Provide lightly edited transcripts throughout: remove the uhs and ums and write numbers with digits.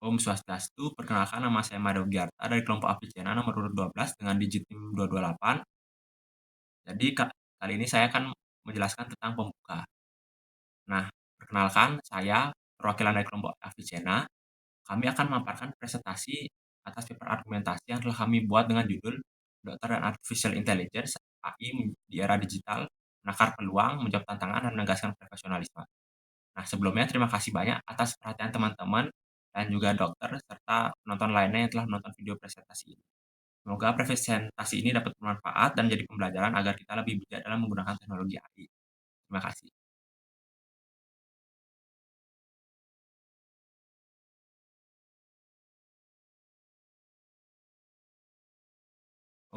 Om Swastiastu, perkenalkan nama saya Mario Giarta dari kelompok Avicenna nomor urut 12 dengan digit NIM 228. Jadi kali ini saya akan menjelaskan tentang pembuka. Nah, perkenalkan saya perwakilan dari kelompok Avicenna. Kami akan memaparkan presentasi atas paper argumentasi yang telah kami buat dengan judul Dokter dan Artificial Intelligence AI di era digital, menakar peluang, menjawab tantangan, dan menegaskan profesionalisme. Nah, sebelumnya terima kasih banyak atas perhatian teman-teman dan juga dokter serta penonton lainnya yang telah menonton video presentasi ini. Semoga presentasi ini dapat bermanfaat dan menjadi pembelajaran agar kita lebih bijak dalam menggunakan teknologi AI. Terima kasih.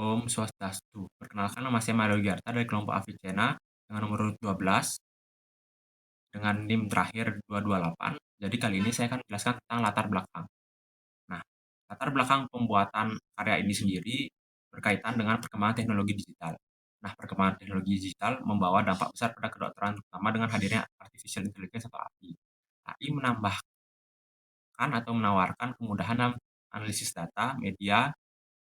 Om Swastiastu. Perkenalkan nama saya Mario Giarta dari kelompok Avicenna dengan nomor urut 12 dengan NIM terakhir 228. Jadi kali ini saya akan menjelaskan tentang latar belakang. Nah, latar belakang pembuatan karya ini sendiri berkaitan dengan perkembangan teknologi digital. Nah, perkembangan teknologi digital membawa dampak besar pada kedokteran, terutama dengan hadirnya artificial intelligence atau AI. AI menambahkan atau menawarkan kemudahan dalam analisis data, media,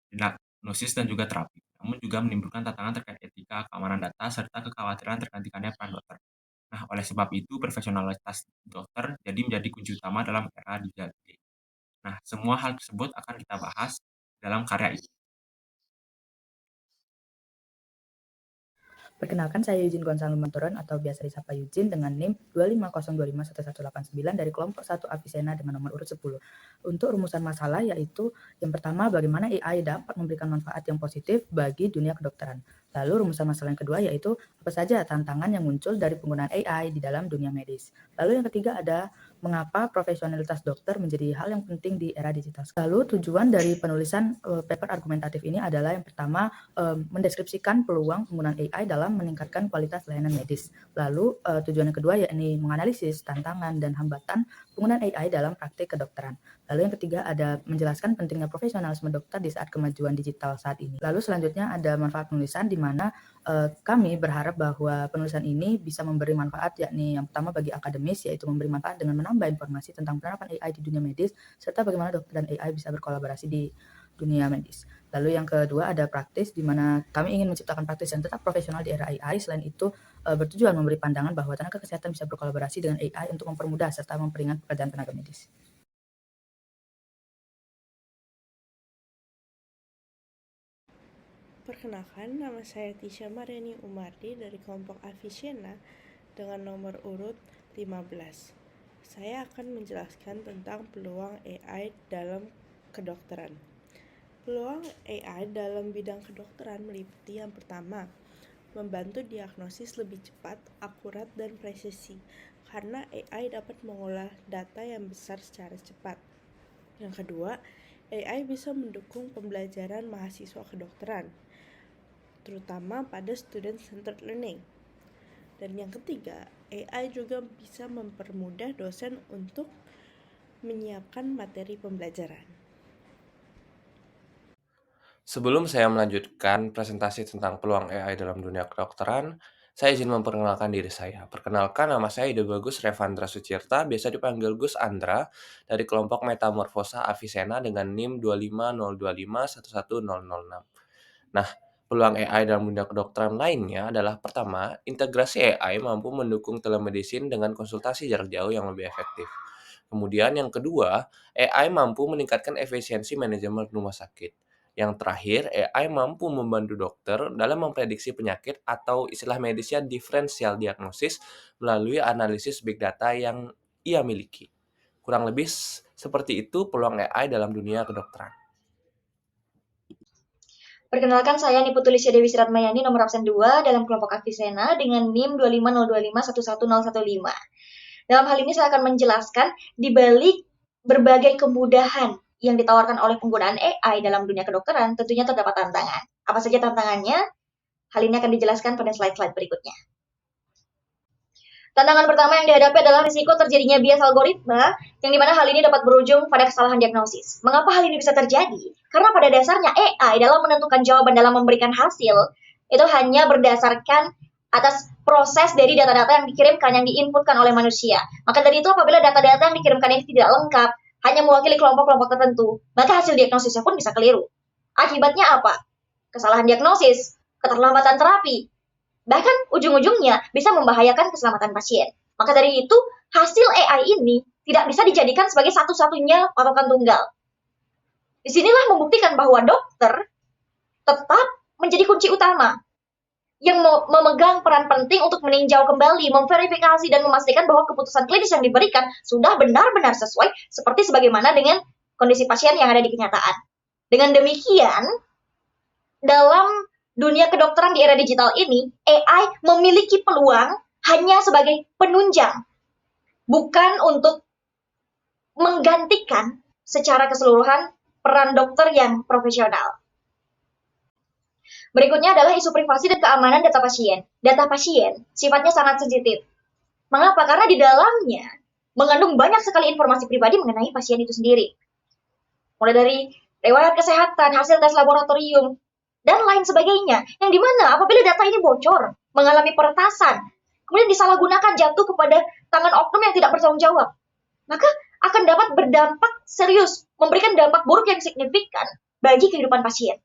diagnosis, dan juga terapi. Namun juga menimbulkan tantangan terkait etika, keamanan data, serta kekhawatiran tergantikannya peran dokter. Nah, oleh sebab itu, profesionalitas dokter jadi menjadi kunci utama dalam era digital. Nah, semua hal tersebut akan kita bahas dalam karya ini. Perkenalkan, saya Eugene Gonzalo Mantoron atau biasa disapa Eugene dengan NIM 250251189 dari kelompok 1 Avicenna dengan nomor urut 10. Untuk rumusan masalah yaitu yang pertama, bagaimana AI dapat memberikan manfaat yang positif bagi dunia kedokteran. Lalu rumusan masalah yang kedua yaitu apa saja tantangan yang muncul dari penggunaan AI di dalam dunia medis. Lalu yang ketiga ada mengapa profesionalitas dokter menjadi hal yang penting di era digital. Lalu tujuan dari penulisan paper argumentatif ini adalah yang pertama, mendeskripsikan peluang penggunaan AI dalam meningkatkan kualitas layanan medis. Lalu tujuan yang kedua yakni menganalisis tantangan dan hambatan penggunaan AI dalam praktik kedokteran. Lalu yang ketiga ada menjelaskan pentingnya profesionalisme dokter di saat kemajuan digital saat ini. Lalu selanjutnya ada manfaat penulisan di mana kami berharap bahwa penulisan ini bisa memberi manfaat, yakni yang pertama bagi akademis, yaitu memberi manfaat dengan menambah informasi tentang penerapan AI di dunia medis, serta bagaimana dokter dan AI bisa berkolaborasi di dunia medis. Lalu yang kedua ada praktis, di mana kami ingin menciptakan praktis yang tetap profesional di era AI. Selain itu bertujuan memberi pandangan bahwa tenaga kesehatan bisa berkolaborasi dengan AI untuk mempermudah serta memperingat pekerjaan tenaga medis. Perkenalkan, nama saya Tisha Mariani Umardi dari kelompok Avicenna dengan nomor urut 15. Saya akan menjelaskan tentang peluang AI dalam kedokteran. Peluang AI dalam bidang kedokteran meliputi yang pertama, membantu diagnosis lebih cepat, akurat, dan presisi, karena AI dapat mengolah data yang besar secara cepat. Yang kedua, AI bisa mendukung pembelajaran mahasiswa kedokteran, terutama pada student-centered learning. Dan yang ketiga, AI juga bisa mempermudah dosen untuk menyiapkan materi pembelajaran. Sebelum saya melanjutkan presentasi tentang peluang AI dalam dunia kedokteran, saya izin memperkenalkan diri saya. Perkenalkan, nama saya Ide Bagus Revandra Sucipta, biasa dipanggil Gus Andra, dari kelompok Metamorfosa Avicenna dengan NIM 25025111006. Nah, peluang AI dalam dunia kedokteran lainnya adalah pertama, integrasi AI mampu mendukung telemedicine dengan konsultasi jarak jauh yang lebih efektif. Kemudian yang kedua, AI mampu meningkatkan efisiensi manajemen rumah sakit. Yang terakhir, AI mampu membantu dokter dalam memprediksi penyakit atau istilah medisnya differential diagnosis melalui analisis big data yang ia miliki. Kurang lebih seperti itu peluang AI dalam dunia kedokteran. Perkenalkan, saya Niputulisya Dewi Siratmayani, nomor absen 2 dalam kelompok Avicenna dengan NIM 25025111015. Dalam hal ini saya akan menjelaskan di balik berbagai kemudahan yang ditawarkan oleh penggunaan AI dalam dunia kedokteran, tentunya terdapat tantangan. Apa saja tantangannya? Hal ini akan dijelaskan pada slide-slide berikutnya. Tantangan pertama yang dihadapi adalah risiko terjadinya bias algoritma, yang dimana hal ini dapat berujung pada kesalahan diagnosis. Mengapa hal ini bisa terjadi? Karena pada dasarnya AI dalam menentukan jawaban dalam memberikan hasil, itu hanya berdasarkan atas proses dari data-data yang dikirimkan, yang diinputkan oleh manusia. Maka dari itu apabila data-data yang dikirimkan ini tidak lengkap, hanya mewakili kelompok-kelompok tertentu, maka hasil diagnosisnya pun bisa keliru. Akibatnya apa? Kesalahan diagnosis, keterlambatan terapi, bahkan ujung-ujungnya bisa membahayakan keselamatan pasien. Maka dari itu, hasil AI ini tidak bisa dijadikan sebagai satu-satunya patokan tunggal. Disinilah membuktikan bahwa dokter tetap menjadi kunci utama yang memegang peran penting untuk meninjau kembali, memverifikasi, dan memastikan bahwa keputusan klinis yang diberikan sudah benar-benar sesuai seperti sebagaimana dengan kondisi pasien yang ada di kenyataan. Dengan demikian, dalam dunia kedokteran di era digital ini, AI memiliki peluang hanya sebagai penunjang, bukan untuk menggantikan secara keseluruhan peran dokter yang profesional. Berikutnya adalah isu privasi dan keamanan data pasien. Data pasien sifatnya sangat sensitif. Mengapa? Karena di dalamnya mengandung banyak sekali informasi pribadi mengenai pasien itu sendiri. Mulai dari riwayat kesehatan, hasil tes laboratorium, dan lain sebagainya. Yang dimana apabila data ini bocor, mengalami peretasan, kemudian disalahgunakan jatuh kepada tangan oknum yang tidak bertanggung jawab, maka akan dapat berdampak serius, memberikan dampak buruk yang signifikan bagi kehidupan pasien.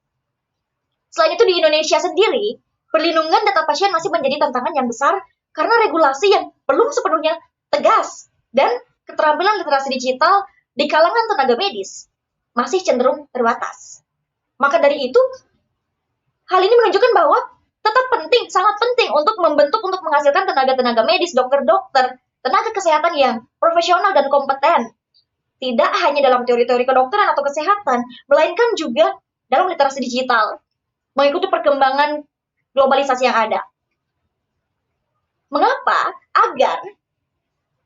Selain itu di Indonesia sendiri, perlindungan data pasien masih menjadi tantangan yang besar karena regulasi yang belum sepenuhnya tegas dan keterampilan literasi digital di kalangan tenaga medis masih cenderung terbatas. Maka dari itu, hal ini menunjukkan bahwa tetap penting, sangat penting untuk menghasilkan tenaga-tenaga medis, dokter-dokter, tenaga kesehatan yang profesional dan kompeten. Tidak hanya dalam teori-teori kedokteran atau kesehatan, melainkan juga dalam literasi digital, mengikuti perkembangan globalisasi yang ada. Mengapa? Agar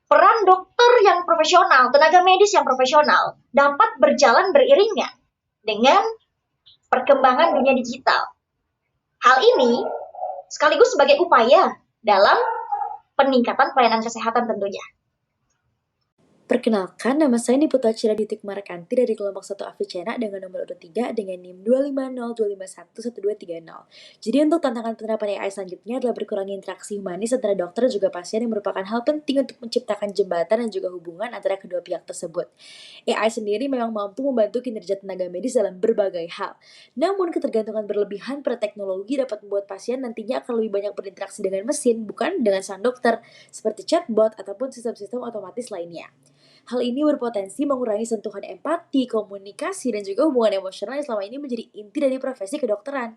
peran dokter yang profesional, tenaga medis yang profesional dapat berjalan beriringan dengan perkembangan dunia digital. Hal ini sekaligus sebagai upaya dalam peningkatan pelayanan kesehatan tentunya. Perkenalkan, nama saya Niputa Ciraditik Marakanti dari kelompok 1 Avicenna dengan nomor urut 3 dengan NIM 25025111230. Jadi untuk tantangan penerapan AI selanjutnya adalah berkurangnya interaksi humanis antara dokter dan juga pasien yang merupakan hal penting untuk menciptakan jembatan dan juga hubungan antara kedua pihak tersebut. AI sendiri memang mampu membantu kinerja tenaga medis dalam berbagai hal. Namun ketergantungan berlebihan pada teknologi dapat membuat pasien nantinya akan lebih banyak berinteraksi dengan mesin, bukan dengan sang dokter, seperti chatbot ataupun sistem-sistem otomatis lainnya. Hal ini berpotensi mengurangi sentuhan empati, komunikasi, dan juga hubungan emosional yang selama ini menjadi inti dari profesi kedokteran.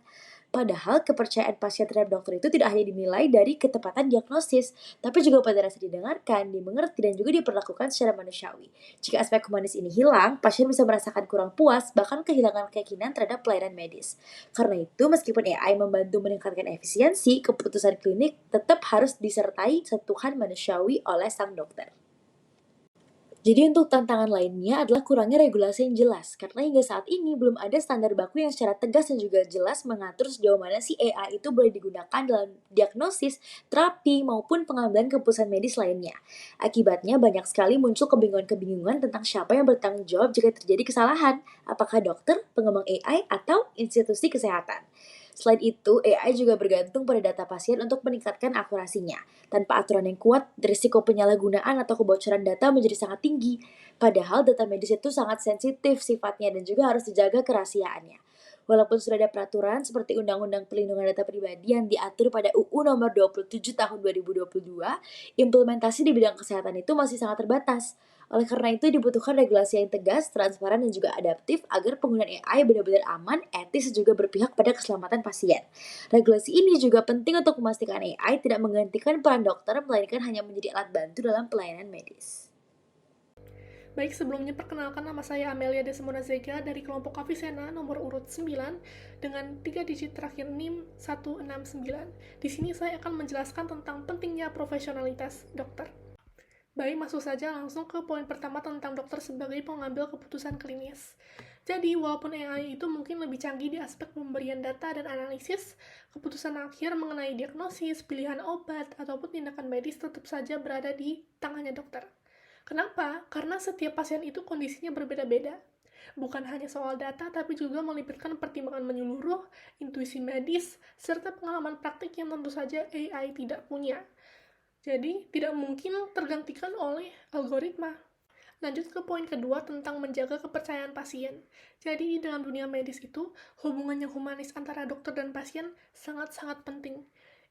Padahal kepercayaan pasien terhadap dokter itu tidak hanya dinilai dari ketepatan diagnosis, tapi juga pada rasa didengarkan, dimengerti, dan juga diperlakukan secara manusiawi. Jika aspek humanis ini hilang, pasien bisa merasakan kurang puas, bahkan kehilangan keyakinan terhadap pelayanan medis. Karena itu, meskipun AI membantu meningkatkan efisiensi, keputusan klinik tetap harus disertai sentuhan manusiawi oleh sang dokter. Jadi untuk tantangan lainnya adalah kurangnya regulasi yang jelas, karena hingga saat ini belum ada standar baku yang secara tegas dan juga jelas mengatur sejauh mana si AI itu boleh digunakan dalam diagnosis, terapi, maupun pengambilan keputusan medis lainnya. Akibatnya banyak sekali muncul kebingungan-kebingungan tentang siapa yang bertanggung jawab jika terjadi kesalahan, apakah dokter, pengembang AI, atau institusi kesehatan. Selain itu, AI juga bergantung pada data pasien untuk meningkatkan akurasinya. Tanpa aturan yang kuat, risiko penyalahgunaan atau kebocoran data menjadi sangat tinggi. Padahal data medis itu sangat sensitif sifatnya dan juga harus dijaga kerahasiaannya. Walaupun sudah ada peraturan seperti Undang-Undang Perlindungan Data Pribadi yang diatur pada UU nomor 27 tahun 2022, implementasi di bidang kesehatan itu masih sangat terbatas. Oleh karena itu dibutuhkan regulasi yang tegas, transparan, dan juga adaptif agar penggunaan AI benar-benar aman, etis, dan juga berpihak pada keselamatan pasien. Regulasi ini juga penting untuk memastikan AI tidak menggantikan peran dokter, melainkan hanya menjadi alat bantu dalam pelayanan medis. Baik, sebelumnya perkenalkan nama saya Amelia Desemona Zega dari kelompok Avicenna nomor urut 9 dengan 3 digit terakhir NIM 169. Di sini saya akan menjelaskan tentang pentingnya profesionalitas dokter. Baik, masuk saja langsung ke poin pertama tentang dokter sebagai pengambil keputusan klinis. Jadi, walaupun AI itu mungkin lebih canggih di aspek pemberian data dan analisis, keputusan akhir mengenai diagnosis, pilihan obat, ataupun tindakan medis tetap saja berada di tangannya dokter. Kenapa? Karena setiap pasien itu kondisinya berbeda-beda. Bukan hanya soal data, tapi juga melibatkan pertimbangan menyeluruh, intuisi medis, serta pengalaman praktik yang tentu saja AI tidak punya. Jadi, tidak mungkin tergantikan oleh algoritma. Lanjut ke poin kedua tentang menjaga kepercayaan pasien. Jadi dalam dunia medis itu, hubungan yang humanis antara dokter dan pasien sangat-sangat penting.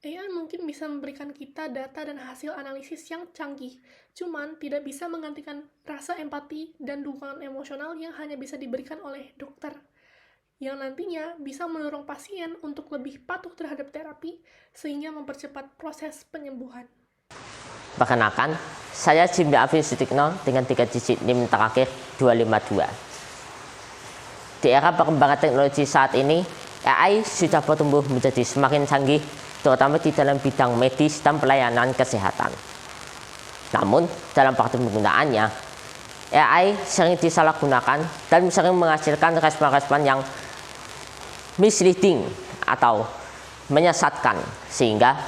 AI mungkin bisa memberikan kita data dan hasil analisis yang canggih, cuman tidak bisa menggantikan rasa empati dan dukungan emosional yang hanya bisa diberikan oleh dokter, yang nantinya bisa mendorong pasien untuk lebih patuh terhadap terapi, sehingga mempercepat proses penyembuhan. Perkenalkan, saya Jimda Afif Sutikno dengan 3 digit NIM terakhir 252. Di era perkembangan teknologi saat ini, AI sudah bertumbuh menjadi semakin canggih, terutama di dalam bidang medis dan pelayanan kesehatan. Namun, dalam praktik penggunaannya, AI sering disalahgunakan dan sering menghasilkan respon-respon yang misleading atau menyesatkan, sehingga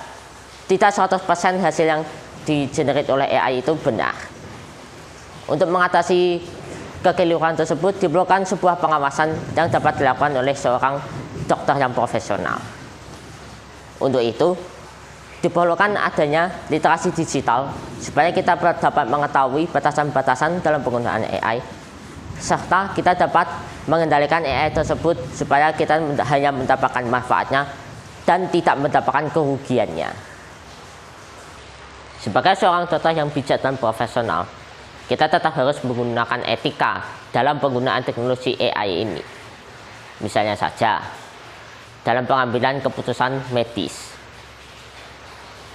tidak 100% hasil yang digenerate oleh AI itu benar. Untuk mengatasi kekeliruan tersebut diperlukan sebuah pengawasan yang dapat dilakukan oleh seorang dokter yang profesional. Untuk itu diperlukan adanya literasi digital supaya kita dapat mengetahui batasan-batasan dalam penggunaan AI, serta kita dapat mengendalikan AI tersebut supaya kita hanya mendapatkan manfaatnya dan tidak mendapatkan kerugiannya. Sebagai seorang dokter yang bijak dan profesional, kita tetap harus menggunakan etika dalam penggunaan teknologi AI ini. Misalnya saja, dalam pengambilan keputusan medis.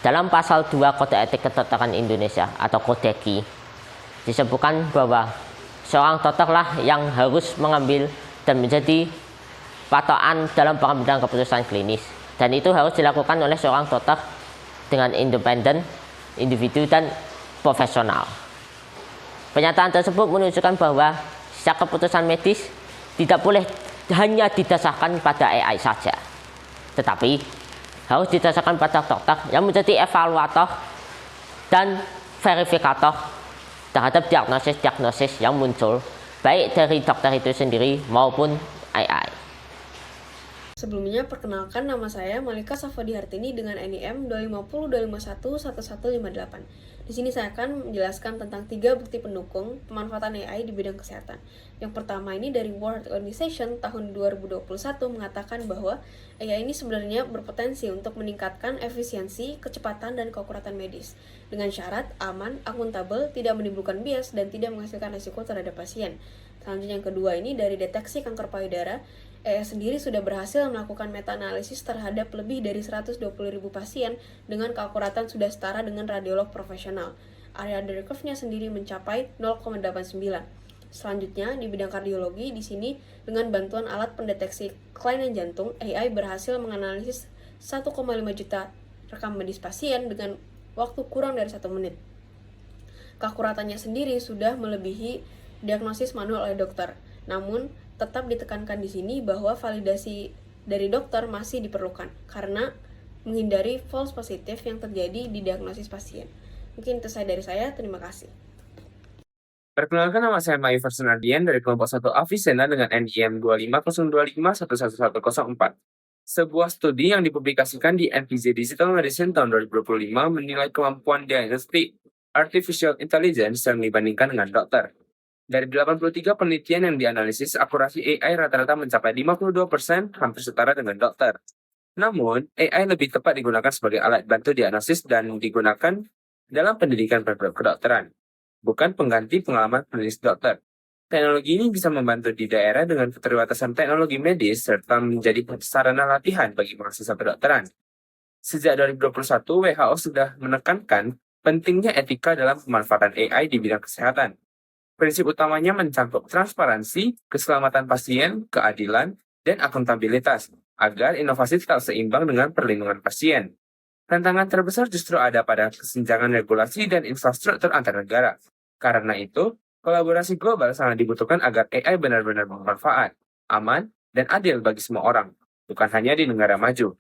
Dalam pasal 2 Kode Etik Kedokteran Indonesia atau Kodeki, disebutkan bahwa seorang dokterlah yang harus mengambil dan menjadi patokan dalam pengambilan keputusan klinis. Dan itu harus dilakukan oleh seorang dokter dengan independen, individu dan profesional. Pernyataan tersebut menunjukkan bahwa setiap keputusan medis tidak boleh hanya didasarkan pada AI saja, tetapi harus didasarkan pada dokter yang menjadi evaluator dan verifikator terhadap diagnosis-diagnosis yang muncul baik dari dokter itu sendiri maupun AI. Sebelumnya, perkenalkan nama saya Malika Safadi Hartini dengan NIM 250-251-1158. Di sini saya akan menjelaskan tentang 3 bukti pendukung pemanfaatan AI di bidang kesehatan. Yang pertama ini dari World Organization tahun 2021 mengatakan bahwa AI ini sebenarnya berpotensi untuk meningkatkan efisiensi, kecepatan, dan keakuratan medis dengan syarat aman, akuntabel, tidak menimbulkan bias, dan tidak menghasilkan risiko terhadap pasien. Selanjutnya yang kedua ini dari deteksi kanker payudara. AI sendiri sudah berhasil melakukan meta-analisis terhadap lebih dari 120.000 pasien dengan keakuratan sudah setara dengan radiolog profesional. Area under curve-nya sendiri mencapai 0,89. Selanjutnya, di bidang kardiologi, di sini dengan bantuan alat pendeteksi kelainan jantung, AI berhasil menganalisis 1,5 juta rekam medis pasien dengan waktu kurang dari 1 menit. Keakuratannya sendiri sudah melebihi diagnosis manual oleh dokter. Namun, tetap ditekankan di sini bahwa validasi dari dokter masih diperlukan karena menghindari false positif yang terjadi di diagnosis pasien. Mungkin itu saja dari saya, terima kasih. Perkenalkan, nama saya Maifer Sunardian dari kelompok 1 Avicenna dengan NIM 25025-11104. Sebuah studi yang dipublikasikan di NPZ Digital Medicine tahun 2025 menilai kemampuan diagnostik artificial intelligence yang dibandingkan dengan dokter. Dari 83 penelitian yang dianalisis, akurasi AI rata-rata mencapai 52%, hampir setara dengan dokter. Namun, AI lebih tepat digunakan sebagai alat bantu diagnosis dan digunakan dalam pendidikan kedokteran, bukan pengganti pengalaman penulis dokter. Teknologi ini bisa membantu di daerah dengan keterbatasan teknologi medis serta menjadi sarana latihan bagi mahasiswa kedokteran. Sejak 2021, WHO sudah menekankan pentingnya etika dalam pemanfaatan AI di bidang kesehatan. Prinsip utamanya mencakup transparansi, keselamatan pasien, keadilan, dan akuntabilitas, agar inovasi tetap seimbang dengan perlindungan pasien. Tantangan terbesar justru ada pada kesenjangan regulasi dan infrastruktur antar negara. Karena itu, kolaborasi global sangat dibutuhkan agar AI benar-benar bermanfaat, aman, dan adil bagi semua orang, bukan hanya di negara maju.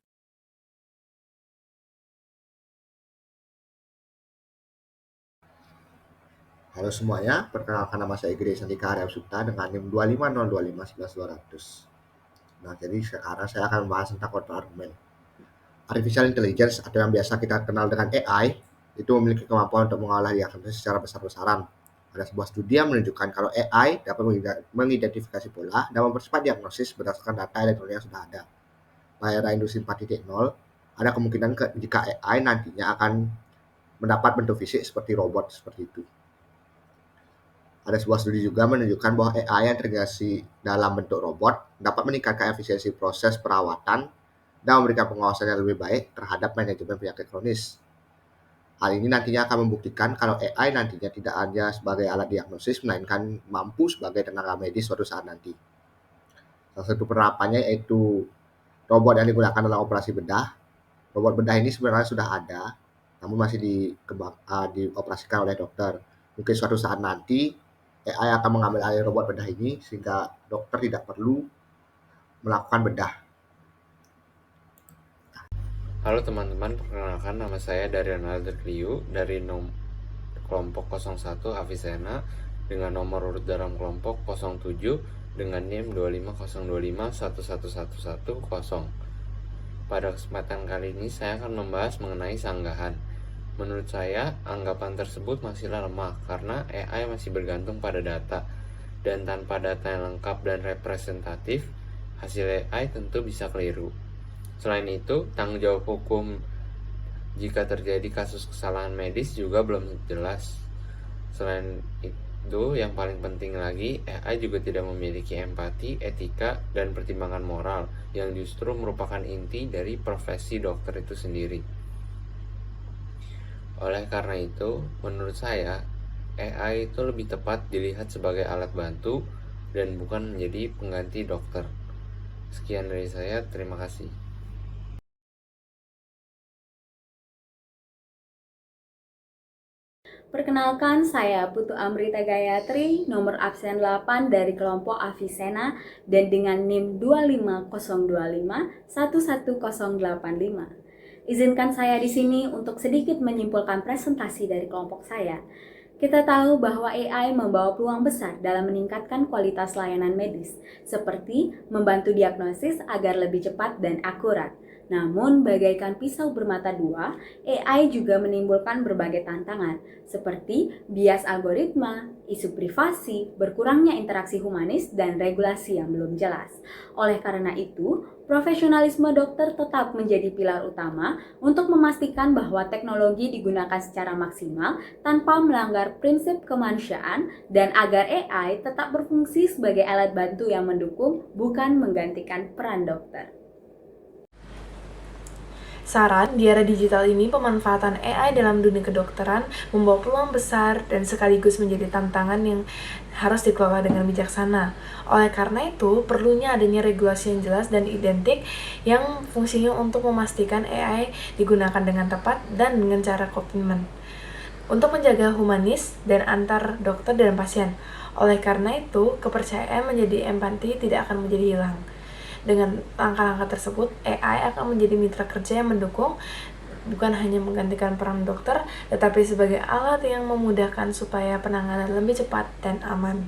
Halo semuanya, perkenalkan nama saya Igri Sandika Arya Supta dengan NIM 25025-11200. Nah, jadi sekarang saya akan membahas tentang kontra-argumen. Artificial Intelligence atau yang biasa kita kenal dengan AI itu memiliki kemampuan untuk mengolah diagnosis secara besar-besaran. Ada sebuah studi yang menunjukkan kalau AI dapat mengidentifikasi pola dan mempercepat diagnosis berdasarkan data elektronik yang sudah ada. Pada era industri 4.0, ada kemungkinan jika AI nantinya akan mendapat bentuk fisik seperti robot seperti itu. Ada sebuah studi juga menunjukkan bahwa AI yang terintegrasi dalam bentuk robot dapat meningkatkan efisiensi proses perawatan dan memberikan pengawasan yang lebih baik terhadap manajemen penyakit kronis. Hal ini nantinya akan membuktikan kalau AI nantinya tidak hanya sebagai alat diagnosis, melainkan mampu sebagai tenaga medis suatu saat nanti. Salah satu penerapannya yaitu robot yang digunakan dalam operasi bedah. Robot bedah ini sebenarnya sudah ada, namun masih dioperasikan oleh dokter. Mungkin suatu saat nanti AI akan mengambil alih robot bedah ini sehingga dokter tidak perlu melakukan bedah. Halo teman-teman, perkenalkan nama saya Daryana Kriu dari kelompok 01 Avicenna dengan nomor urut dalam kelompok 07 dengan NIM 25025111110. Pada kesempatan kali ini saya akan membahas mengenai sanggahan. Menurut saya, anggapan tersebut masihlah lemah karena AI masih bergantung pada data, dan tanpa data yang lengkap dan representatif, hasil AI tentu bisa keliru. Selain itu, tanggung jawab hukum jika terjadi kasus kesalahan medis juga belum jelas. Selain itu, yang paling penting lagi, AI juga tidak memiliki empati, etika, dan pertimbangan moral yang justru merupakan inti dari profesi dokter itu sendiri. Oleh karena itu, menurut saya, AI itu lebih tepat dilihat sebagai alat bantu dan bukan menjadi pengganti dokter. Sekian dari saya, terima kasih. Perkenalkan, saya Putu Amrita Gayatri, nomor absen 8 dari kelompok Avicenna dan dengan NIM 25025111085. Izinkan saya di sini untuk sedikit menyimpulkan presentasi dari kelompok saya. Kita tahu bahwa AI membawa peluang besar dalam meningkatkan kualitas layanan medis, seperti membantu diagnosis agar lebih cepat dan akurat. Namun, bagaikan pisau bermata dua, AI juga menimbulkan berbagai tantangan, seperti bias algoritma, isu privasi, berkurangnya interaksi humanis, dan regulasi yang belum jelas. Oleh karena itu, profesionalisme dokter tetap menjadi pilar utama untuk memastikan bahwa teknologi digunakan secara maksimal tanpa melanggar prinsip kemanusiaan dan agar AI tetap berfungsi sebagai alat bantu yang mendukung, bukan menggantikan peran dokter. Saran, di era digital ini pemanfaatan AI dalam dunia kedokteran membawa peluang besar dan sekaligus menjadi tantangan yang harus dikelola dengan bijaksana. Oleh karena itu, perlunya adanya regulasi yang jelas dan identik yang fungsinya untuk memastikan AI digunakan dengan tepat dan dengan cara komitmen untuk menjaga humanis dan antar dokter dan pasien. Oleh karena itu, kepercayaan menjadi empati tidak akan menjadi hilang. Dengan langkah-langkah tersebut, AI akan menjadi mitra kerja yang mendukung, bukan hanya menggantikan peran dokter, tetapi sebagai alat yang memudahkan supaya penanganan lebih cepat dan aman.